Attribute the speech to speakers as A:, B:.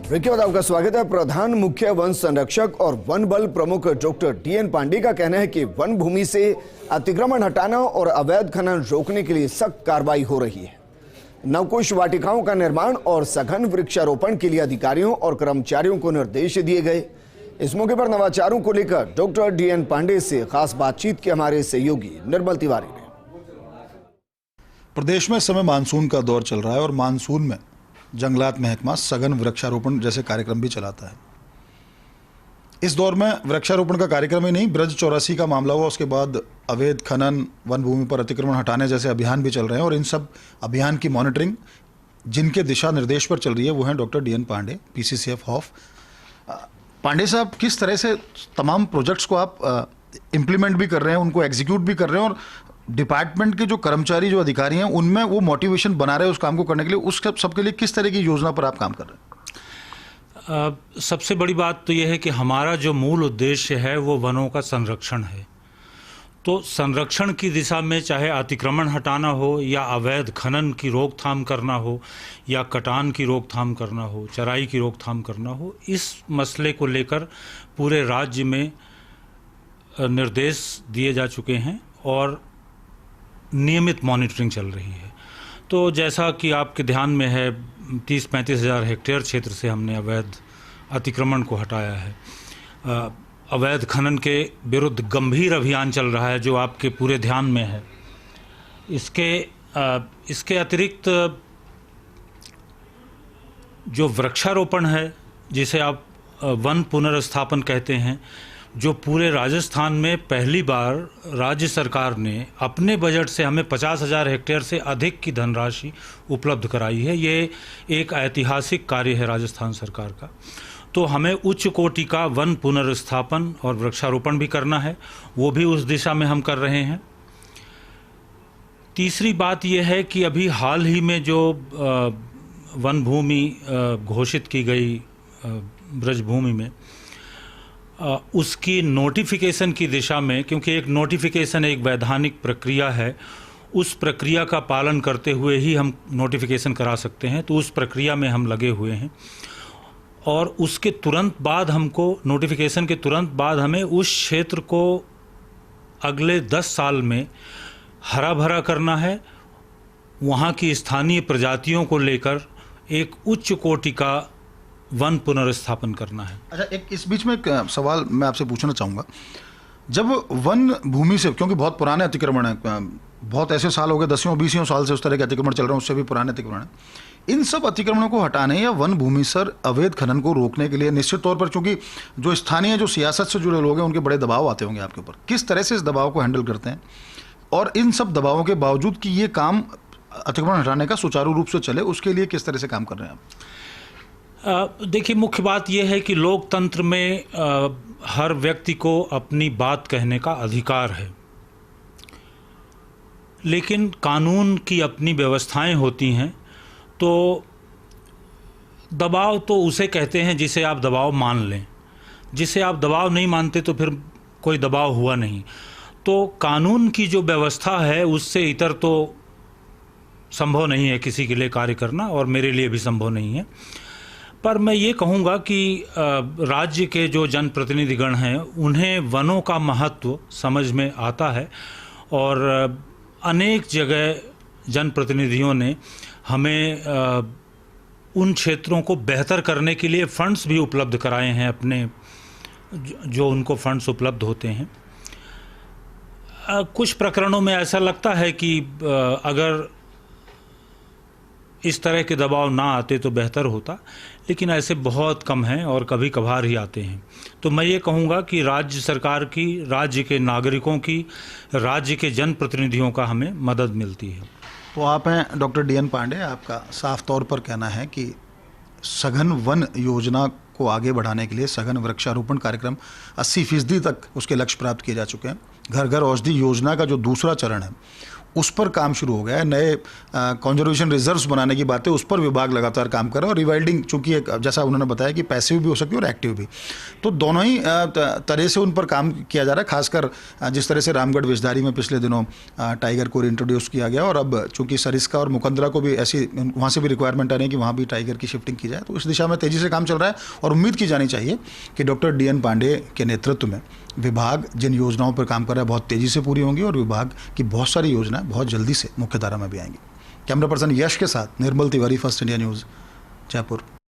A: विकी में आपका स्वागत है। प्रधान मुख्य वन संरक्षक और वन बल प्रमुख डॉक्टर डीएन पांडे का कहना है कि वन भूमि से अतिक्रमण हटाना और अवैध खनन रोकने के लिए सख्त कार्रवाई हो रही है। नवकुश वाटिकाओं का निर्माण और सघन वृक्षारोपण के लिए अधिकारियों और कर्मचारियों को निर्देश दिए गए। इस मौके पर नवाचारों को लेकर डॉक्टर डीएन पांडे से खास बातचीत की हमारे सहयोगी निर्मल तिवारी ने।
B: प्रदेश में इस समय मानसून का दौर चल रहा है और मानसून में जंगलात महकमा सघन वृक्षारोपण जैसे कार्यक्रम भी चलाता है। इस दौर में वृक्षारोपण का कार्यक्रम ही नहीं, ब्रज 84 का मामला हुआ, उसके बाद अवैध खनन, वन भूमि पर अतिक्रमण हटाने जैसे अभियान भी चल रहे हैं और इन सब अभियान की मॉनिटरिंग जिनके दिशा निर्देश पर चल रही है वो हैं doctor D N Pandey, PCCF HoFF. Pandey साहब, किस तरह से तमाम प्रोजेक्ट्स को आप इम्प्लीमेंट भी कर रहे हैं, उनको एग्जीक्यूट भी कर रहे हैं और डिपार्टमेंट के जो कर्मचारी, जो अधिकारी हैं, उनमें वो मोटिवेशन बना रहे हैं उस काम को करने के लिए, उस सबके लिए किस तरह की योजना पर आप काम कर रहे हैं?
C: सबसे बड़ी बात तो ये है कि हमारा जो मूल उद्देश्य है वो वनों का संरक्षण है। तो संरक्षण की दिशा में चाहे अतिक्रमण हटाना हो या अवैध खनन की रोकथाम करना हो या कटान की रोकथाम करना हो, चराई की रोकथाम करना हो, इस मसले को लेकर पूरे राज्य में निर्देश दिए जा चुके हैं और नियमित मॉनिटरिंग चल रही है। तो जैसा कि आपके ध्यान में है, 30-35 हज़ार हेक्टेयर क्षेत्र से हमने अवैध अतिक्रमण को हटाया है। अवैध खनन के विरुद्ध गंभीर अभियान चल रहा है जो आपके पूरे ध्यान में है। इसके अतिरिक्त जो वृक्षारोपण है, जिसे आप वन पुनर्स्थापन कहते हैं, जो पूरे राजस्थान में पहली बार राज्य सरकार ने अपने बजट से हमें 50,000 हेक्टेयर से अधिक की धनराशि उपलब्ध कराई है। ये एक ऐतिहासिक कार्य है राजस्थान सरकार का। तो हमें उच्च कोटि का वन पुनर्स्थापन और वृक्षारोपण भी करना है, वो भी उस दिशा में हम कर रहे हैं। तीसरी बात यह है कि अभी हाल ही में जो वन भूमि घोषित की गई ब्रज भूमि में, उसकी नोटिफिकेशन की दिशा में, क्योंकि एक नोटिफिकेशन एक वैधानिक प्रक्रिया है, उस प्रक्रिया का पालन करते हुए ही हम नोटिफिकेशन करा सकते हैं। तो उस प्रक्रिया में हम लगे हुए हैं और उसके तुरंत बाद हमको, नोटिफिकेशन के तुरंत बाद हमें उस क्षेत्र को अगले 10 साल में हरा भरा करना है। वहाँ की स्थानीय प्रजातियों को लेकर एक उच्च कोटि का वन पुनर्स्थापन करना है।
B: अच्छा, एक इस बीच में एक सवाल मैं आपसे पूछना चाहूँगा। जब वन भूमि से, क्योंकि बहुत पुराने अतिक्रमण है, बहुत ऐसे साल हो गए, 10-20 साल से उस तरह के अतिक्रमण चल रहे हैं, उससे भी पुराने अतिक्रमण है, इन सब अतिक्रमणों को हटाने या वन भूमि से अवैध खनन को रोकने के लिए निश्चित तौर पर, चूंकि जो स्थानीय, जो सियासत से जुड़े लोग हैं, उनके बड़े दबाव आते होंगे आपके ऊपर, किस तरह से इस दबाव को हैंडल करते हैं और इन सब दबावों के बावजूद कि ये काम अतिक्रमण हटाने का सुचारू रूप से चले, उसके लिए किस तरह से काम कर रहे हैं आप?
C: देखिए, मुख्य बात यह है कि लोकतंत्र में हर व्यक्ति को अपनी बात कहने का अधिकार है, लेकिन कानून की अपनी व्यवस्थाएं होती हैं। तो दबाव तो उसे कहते हैं जिसे आप दबाव मान लें, जिसे आप दबाव नहीं मानते तो फिर कोई दबाव हुआ नहीं। तो कानून की जो व्यवस्था है उससे इतर तो संभव नहीं है किसी के लिए कार्य करना, और मेरे लिए भी संभव नहीं है। पर मैं ये कहूँगा कि राज्य के जो जनप्रतिनिधिगण हैं उन्हें वनों का महत्व समझ में आता है और अनेक जगह जनप्रतिनिधियों ने हमें उन क्षेत्रों को बेहतर करने के लिए फंड्स भी उपलब्ध कराए हैं, अपने जो उनको फंड्स उपलब्ध होते हैं। कुछ प्रकरणों में ऐसा लगता है कि अगर इस तरह के दबाव ना आते तो बेहतर होता, लेकिन ऐसे बहुत कम हैं और कभी कभार ही आते हैं। तो मैं ये कहूँगा कि राज्य सरकार की, राज्य के नागरिकों की, राज्य के जनप्रतिनिधियों का हमें मदद मिलती है।
B: तो आप हैं डॉक्टर डीएन पांडे, आपका साफ तौर पर कहना है कि सघन वन योजना को आगे बढ़ाने के लिए सघन वृक्षारोपण कार्यक्रम 80% तक उसके लक्ष्य प्राप्त किए जा चुके हैं। घर घर औषधि योजना का जो दूसरा चरण है उस पर काम शुरू हो गया है। नए कंजर्वेशन रिजर्व्स बनाने की बातें, उस पर विभाग लगातार काम कर रहा है। और रिवाइल्डिंग चूंकि एक, जैसा उन्होंने बताया कि पैसिव भी हो सकती है और एक्टिव भी, तो दोनों ही तरह से उन पर काम किया जा रहा है। खासकर जिस तरह से रामगढ़ विषधारी में पिछले दिनों टाइगर को इंट्रोड्यूस किया गया, और अब चूंकि सरिस्का और मुकंदरा को भी ऐसी, वहाँ से भी रिक्वायरमेंट आ रही है कि वहाँ भी टाइगर की शिफ्टिंग की जाए। तो इस दिशा में तेज़ी से काम चल रहा है और उम्मीद की जानी चाहिए कि डॉक्टर DN पांडे के नेतृत्व में विभाग जिन योजनाओं पर काम कर रहा है बहुत तेज़ी से पूरी होंगी और विभाग की बहुत सारी योजनाएं बहुत जल्दी से मुख्यधारा में भी आएंगी। कैमरा पर्सन यश के साथ Nirmal Tiwari, first India news, Jaipur.